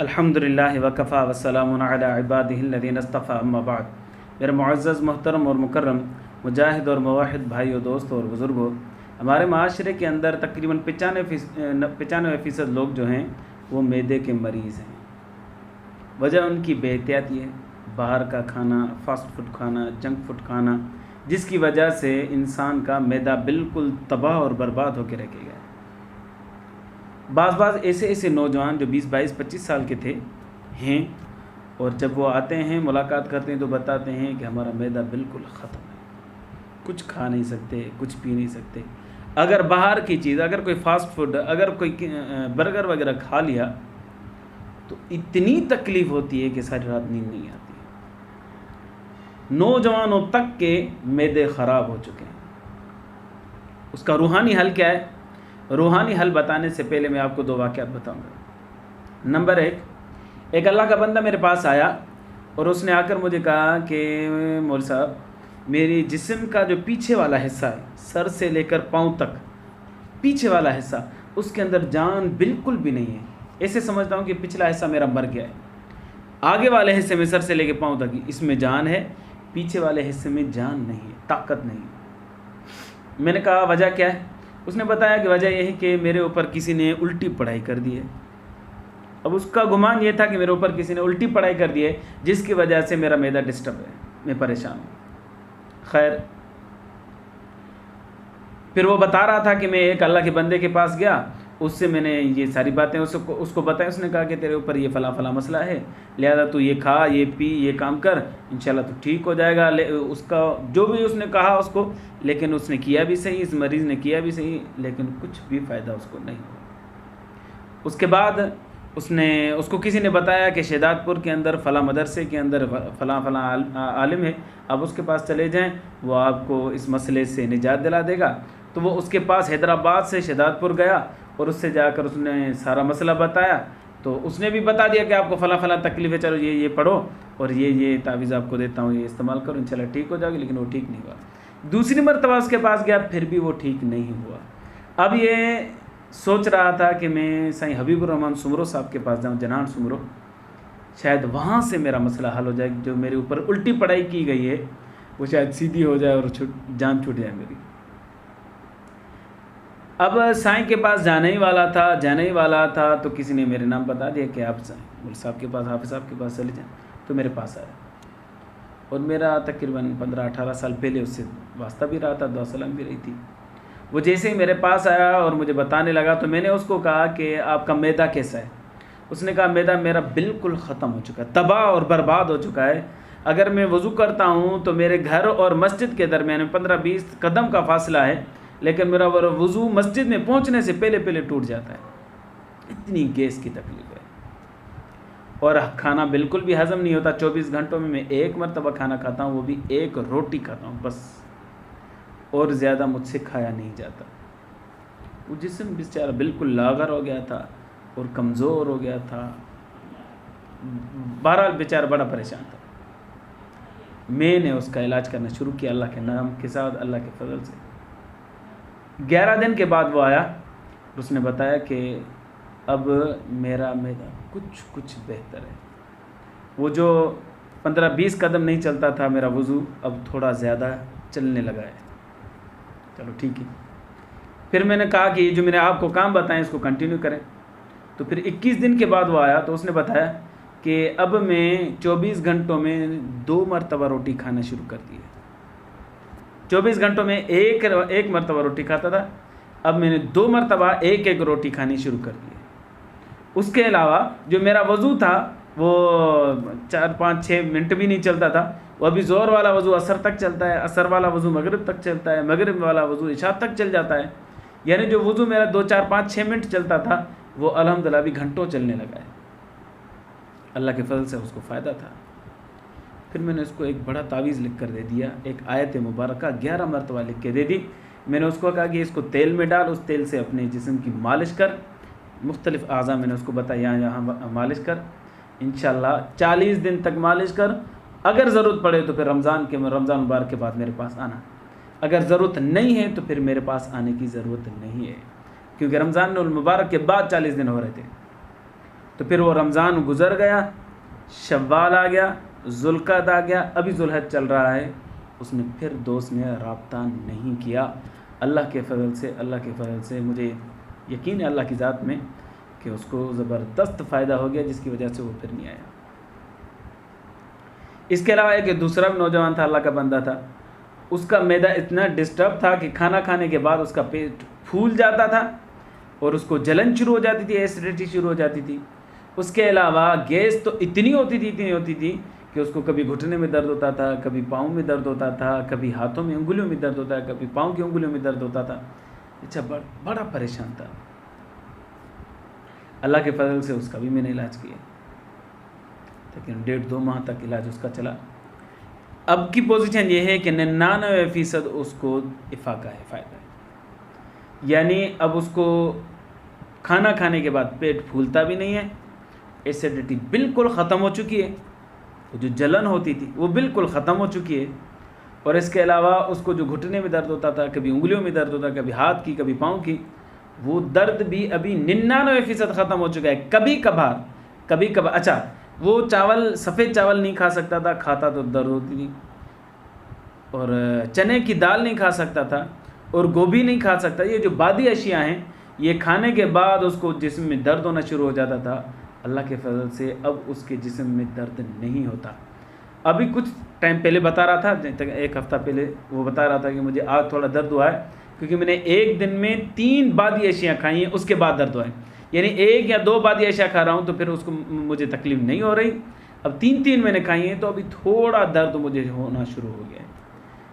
अल्हम्दुलिल्लाहि वकफ़ा वस्सलामुन अला इबादिहिल्लज़ीना इस्तफ़ा अम्मा बाद। मेरे मुअज़्ज़ज़ मोहतरम और मुकर्रम मुजाहिद और मुवाहिद भाइयों, दोस्तों और बुज़ुर्गों, हमारे माशरे के अंदर तकरीबन 95% लोग जो हैं वो मैदे के मरीज़ हैं। वजह उनकी बेहतियाती है, बाहर का खाना, फ़ास्ट फूड खाना, जंक फूड खाना, जिसकी वजह से इंसान का मैदा बिल्कुल तबाह और बर्बाद होकर रह गया है। बाज़ ऐसे नौजवान जो 20, 22, 25 साल के हैं, और जब वो आते हैं मुलाकात करते हैं तो बताते हैं कि हमारा मैदा बिल्कुल ख़त्म है, कुछ खा नहीं सकते, कुछ पी नहीं सकते। अगर बाहर की चीज़, अगर कोई फ़ास्ट फूड, अगर कोई बर्गर वगैरह खा लिया तो इतनी तकलीफ़ होती है कि सारी रात नींद नहीं आती है। नौजवानों तक के मैदे ख़राब हो चुके हैं। उसका रूहानी हल क्या है? रूहानी हल बताने से पहले मैं आपको 2 वाक़यात बताऊंगा। नंबर 1, एक अल्लाह का बंदा मेरे पास आया और उसने आकर मुझे कहा कि मौलवी साहब, मेरी जिस्म का जो पीछे वाला हिस्सा है, सर से लेकर पाँव तक पीछे वाला हिस्सा, उसके अंदर जान बिल्कुल भी नहीं है। ऐसे समझता हूँ कि पिछला हिस्सा मेरा मर गया है। आगे वाले हिस्से में, सर से लेकर पाँव तक, इसमें जान है, पीछे वाले हिस्से में जान नहीं है, ताकत नहीं है। मैंने कहा वजह क्या है? उसने बताया कि वजह यह है कि मेरे ऊपर किसी ने उल्टी पढ़ाई कर दी है। अब उसका गुमान ये था कि मेरे ऊपर किसी ने उल्टी पढ़ाई कर दी है, जिसकी वजह से मेरा मैदा डिस्टर्ब है, मैं परेशान हूँ। खैर, फिर वो बता रहा था कि मैं एक अल्लाह के बंदे के पास गया, उससे मैंने ये सारी बातें उसको बताई। उसने कहा कि तेरे ऊपर ये फ़ला मसला है, लिहाजा तू ये खा, ये पी, ये काम कर, इंशाल्लाह तू ठीक हो जाएगा। उसका जो भी उसने कहा उसको, लेकिन उसने किया भी सही, इस मरीज़ ने किया भी सही, लेकिन कुछ भी फ़ायदा उसको नहीं हुआ। उसके बाद उसको किसी ने बताया कि शहदादपुर के अंदर फ़ला मदरसे के अंदर फ़ला आलिम है, अब उसके पास चले जाएं, वो आपको इस मसले से निजात दिला देगा। तो वो उसके पास हैदराबाद से शहदादपुर गया और उससे जाकर उसने सारा मसला बताया। तो उसने भी बता दिया कि आपको फ़ला तकलीफ़ है, चलो ये पढ़ो और ये तावीज़ आपको देता हूँ, ये इस्तेमाल करो, इंशाल्लाह ठीक हो जाएगी। लेकिन वो ठीक नहीं हुआ। दूसरी मरतबा उसके पास गया, फिर भी वो ठीक नहीं हुआ। अब ये सोच रहा था कि मैं साईं हबीबुर्रहमान सुमरो साहब के पास जाऊँ, जनान सुमरो, शायद वहाँ से मेरा मसला हल हो जाए। जो मेरे ऊपर उल्टी पढ़ाई की गई है वो शायद सीधी हो जाए और जान छूट जाए मेरी। अब साईं के पास जाने ही वाला था तो किसी ने मेरे नाम बता दिया कि आप साईं साहब के पास, हाफिज़ साहब के पास चले जाएँ। तो मेरे पास आया और मेरा तकरीबन 15-18 साल पहले उससे वास्ता भी रहा था, दुआ सलाम भी रही थी। वो जैसे ही मेरे पास आया और मुझे बताने लगा तो मैंने उसको कहा कि आपका मैदा कैसा है? उसने कहा मैदा मेरा बिल्कुल ख़त्म हो चुका है, तबाह और बर्बाद हो चुका है। अगर मैं वज़ू करता हूँ तो मेरे घर और मस्जिद के दरमियान 15-20 कदम का फासला है, लेकिन मेरा वज़ू मस्जिद में पहुँचने से पहले टूट जाता है। इतनी गैस की तकलीफ़ है और खाना बिल्कुल भी हज़म नहीं होता। 24 घंटों में मैं 1 मरतबा खाना खाता हूँ, वो भी 1 रोटी खाता हूँ बस, और ज़्यादा मुझसे खाया नहीं जाता। वो जिस्म बेचारा बिल्कुल लागर हो गया था और कमज़ोर हो गया था। बहरहाल बेचारा बड़ा परेशान था। मैंने उसका इलाज करना शुरू किया अल्लाह के नाम के साथ, अल्लाह के फजल से। 11 दिन के बाद वो आया और उसने बताया कि अब मेरा मैदा कुछ बेहतर है। वो जो 15-20 कदम नहीं चलता था मेरा वज़ू, अब थोड़ा ज़्यादा चलने लगा है। चलो ठीक है। फिर मैंने कहा कि जो मैंने आपको काम बताएं इसको कंटिन्यू करें। तो फिर 21 दिन के बाद वो आया तो उसने बताया कि अब मैं 24 घंटों में 2 मरतबा रोटी खाना शुरू कर दी है। 24 घंटों में एक मरतबा रोटी खाता था, अब मैंने 2 मरतबा एक रोटी खानी शुरू कर दी है। उसके अलावा जो मेरा वज़ू था वो 4-5-6 मिनट भी नहीं चलता था, वो अभी ज़ोर वाला वज़ू असर तक चलता है, असर वाला वज़ू मगरिब तक चलता है, मगरिब वाला वज़ू इशा तक चल जाता है। यानी जो वज़ू मेरा 2-4-5-6 मिनट चलता था वो अल्हम्दुलिल्लाह अभी घंटों चलने लगा है। अल्लाह के फजल से उसको फ़ायदा था। फिर मैंने उसको एक बड़ा तावीज़ लिख कर दे दिया, एक आयत मुबारका 11 मरतबा लिख के दे दी। मैंने उसको कहा कि इसको तेल में डाल, उस तेल से अपने जिस्म की मालिश कर, मुख्तलिफ़ आज़ा मैंने उसको बताया यहाँ मालिश कर, इंशाअल्लाह 40 दिन तक मालिश कर। अगर ज़रूरत पड़े तो फिर रमज़ान मुबारक के बाद मेरे पास आना, अगर ज़रूरत नहीं है तो फिर मेरे पास आने की ज़रूरत नहीं है, क्योंकि रमज़ान मुबारक के बाद 40 दिन हो रहे थे। तो फिर वो रमज़ान गुज़र गया, शव्वाल आ गया, ज़ुल्क़अद आ गया, अभी ज़ुल्हज चल रहा है, उसने फिर दोस्त ने रब्ता नहीं किया। अल्लाह के फ़ज़ल से मुझे यकीन है अल्लाह की ज़ात में कि उसको ज़बरदस्त फ़ायदा हो गया, जिसकी वजह से वो फिर नहीं आया। इसके अलावा एक दूसरा भी नौजवान था, अल्लाह का बंदा था, उसका मैदा इतना डिस्टर्ब था कि खाना खाने के बाद उसका पेट फूल जाता था और उसको जलन शुरू हो जाती थी, एसिडिटी शुरू हो जाती थी। उसके अलावा गैस तो इतनी होती थी कि उसको कभी घुटने में दर्द होता था, कभी पाँव में दर्द होता था, कभी हाथों में उंगलियों में दर्द होता था, कभी पाँव की उंगलियों में दर्द होता था। अच्छा, बड़ा परेशान था। अल्लाह के फजल से उसका भी मैंने इलाज किया, लेकिन 1.5-2 माह तक इलाज उसका चला। अब की पोजीशन ये है कि 99% उसको इफाका है, फ़ायदा है। यानी अब उसको खाना खाने के बाद पेट फूलता भी नहीं है, एसिडिटी बिल्कुल ख़त्म हो चुकी है, जो जलन होती थी वो बिल्कुल ख़त्म हो चुकी है। और इसके अलावा उसको जो घुटने में दर्द होता था, कभी उंगलियों में दर्द होता, कभी हाथ की, कभी पाँव की, वो दर्द भी अभी 99% ख़त्म हो चुका है। कभी कभार अच्छा, वो चावल, सफ़ेद चावल नहीं खा सकता था, खाता तो दर्द होती थी। और चने की दाल नहीं खा सकता था, और गोभी नहीं खा सकता। ये जो बादी अशिया हैं, ये खाने के बाद उसको जिस्म में दर्द होना शुरू हो जाता था। अल्लाह के फजल से अब उसके जिस्म में दर्द नहीं होता। अभी कुछ टाइम पहले बता रहा था, 1 हफ़्ता पहले वो बता रहा था कि मुझे आज थोड़ा दर्द हुआ है, क्योंकि मैंने एक दिन में 3 बादी अशिया खाई हैं, उसके बाद दर्द हुआ है। यानी 1 या 2 बादी अशिया खा रहा हूँ तो फिर उसको मुझे तकलीफ़ नहीं हो रही। अब 3 मैंने खाई हैं तो अभी थोड़ा दर्द मुझे होना शुरू हो गया है।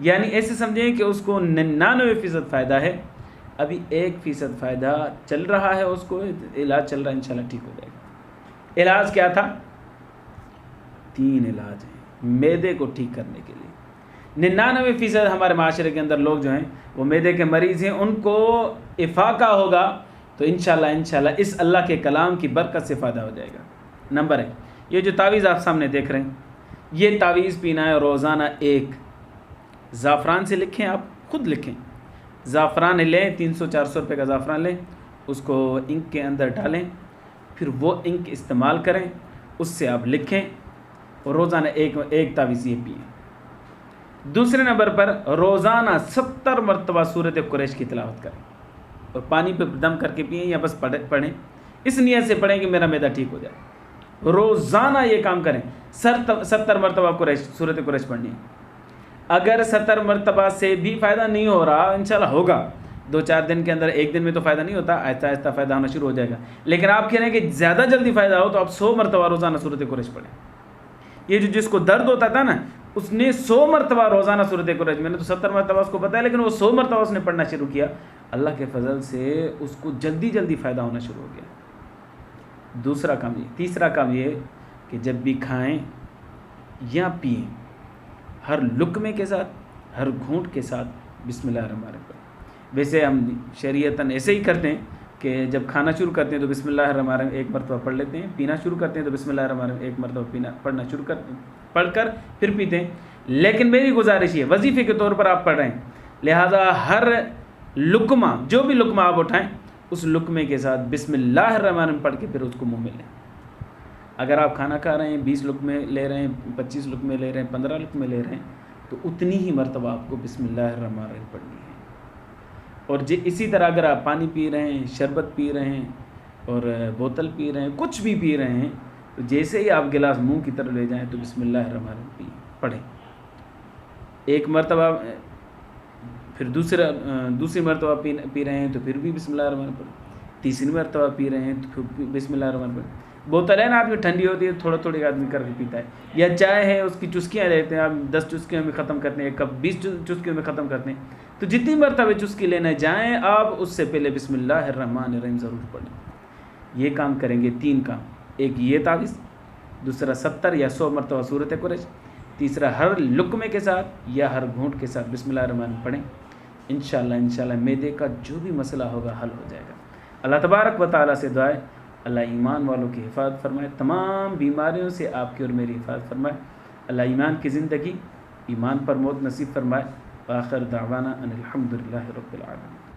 यानी ऐसे समझें कि उसको 99% फ़ायदा है, अभी 1% फ़ायदा चल रहा है, उसको इलाज चल रहा है, इंशाल्लाह ठीक हो जाएगा। इलाज क्या था? 3 इलाज हैं मैदे को ठीक करने के लिए। 99% हमारे माशरे के अंदर लोग जो हैं वो मैदे के मरीज़ हैं, उनको इफाका होगा तो इंशाल्लाह इस अल्लाह के कलाम की बरकत से फ़ायदा हो जाएगा। नंबर 1, ये जो तावीज़ आप सामने देख रहे हैं, ये तावीज़ पीना है रोज़ाना 1। ज़ाफ़रान से लिखें, आप खुद लिखें। ज़ाफ़रान लें, 300-400 रुपये का ज़ाफ़रान लें, उसको इंक के अंदर डालें, फिर वो इंक इस्तेमाल करें, उससे आप लिखें और रोज़ाना एक तावीज़ ये पिएँ। दूसरे नंबर पर रोज़ाना 70 मरतबा सूरत कुरैश की तिलावत करें और पानी पे दम करके पिएँ या बस पढ़ें। इस नियत से पढ़ें कि मेरा मैदा ठीक हो जाए। रोज़ाना ये काम करें, 70 मरतबा सूरत कुरैश पढ़नी है। अगर 70 मरतबा से भी फ़ायदा नहीं हो रहा, इंशाल्लाह होगा 2-4 दिन के अंदर, 1 दिन में तो फ़ायदा नहीं होता, आहिस्ता आहिस्ता फ़ायदा होना शुरू हो जाएगा। लेकिन आप कह रहे हैं कि ज़्यादा जल्दी फ़ायदा हो तो आप 100 मरतबा रोज़ाना सूरत कुरैश पढ़ें। ये जिसको दर्द होता था ना, उसने 100 मरतबा रोज़ाना सूरत कुरैश, मैंने तो 70 मरतबा उसको बताया, लेकिन वो 100 मरतबा उसने पढ़ना शुरू किया। अल्लाह के फजल से उसको जल्दी फ़ायदा होना शुरू हो गया। दूसरा काम ये। तीसरा काम ये कि जब भी खाएं या पिएं, हर लुक़मे के साथ, हर घूंट के साथ बिस्मिल्लाहिर्रहमानिर्रहीम। वैसे हम शरीयतन ऐसे ही करते हैं कि जब खाना शुरू करते हैं तो बिस्मिल्लाहिर्रहमानिर्रहीम 1 मरतबा पढ़ लेते हैं, पीना शुरू करते हैं तो बिस्मिल्लाहिर्रहमानिर्रहीम 1 मरतबा पढ़ना शुरू पढ़कर फिर पीते हैं। लेकिन मेरी गुजारिश ये, वजीफ़े के तौर पर आप पढ़ रहे हैं, लिहाजा हर लुक़मा, जो भी लुक़मा आप उठाएं, उस लुक़मे के साथ बिस्मिल्लाहिर्रहमानिर्रहीम पढ़ के फिर उसको मुँह में लें। अगर आप खाना खा रहे हैं, 20 लुक़मे ले रहे हैं, 25 लुक़मे ले रहे हैं, 15 लुक़मे ले रहे हैं, तो उतनी ही मरतबा आपको बिस्मिल्लाहिर्रहमानिर्रहीम पढ़नी है। और इसी तरह अगर आप पानी पी रहे हैं, शरबत पी रहे हैं और बोतल पी रहे हैं, कुछ भी पी रहे हैं, तो जैसे ही आप गिलास मुंह की तरफ ले जाएं तो बिस्मिल्लाहिर्रहमानिर्रहीम पढ़ें 1 मरतबा। फिर दूसरी मरतबा पी रहे हैं तो फिर भी बिस्मिल्लाहिर्रहमानिर्रहीम पढ़ें। तीसरी मरतबा पी रहे हैं तो फिर बिस्मिल्लाहिर्रहमानिर्रहीम पढ़ें। बोतल है ना, आदमी ठंडी होती है, थोड़ा आदमी करके पीता है। या चाय है, उसकी चुस्कियाँ लेते हैं, आप 10 चुस्कियों में ख़त्म करते हैं, 1 कप 20 चुस्कियों में ख़त्म करते हैं। तो जितनी मरतबा चुस्की लेने जाएँ आप, उससे पहले बिस्मिल्लाहिर्रहमानिर्रहीम ज़रूर पढ़ें। ये काम करेंगे 3 काम। एक ये तावीज़, दूसरा 70 या 100 मरतबा सूरत कुरैश, तीसरा हर लुक़मे के साथ या हर घूंट के साथ बिस्मिल्लाहिर्रहमानिर्रहीम पढ़ें। इंशाल्लाह मैदे का जो भी मसला होगा हल हो जाएगा। अल्लाह तबारक व तआला से दुआ है, अल्लाह ईमान वालों की हिफाजत फरमाए, तमाम बीमारियों से आपकी और मेरी हिफाजत फरमाए। अल्लाह ईमान की ज़िंदगी, ईमान पर मौत नसीब फरमाए। आखिर दावाना अनिल हम्दुलिल्लाहि रब्बिल आलमीन।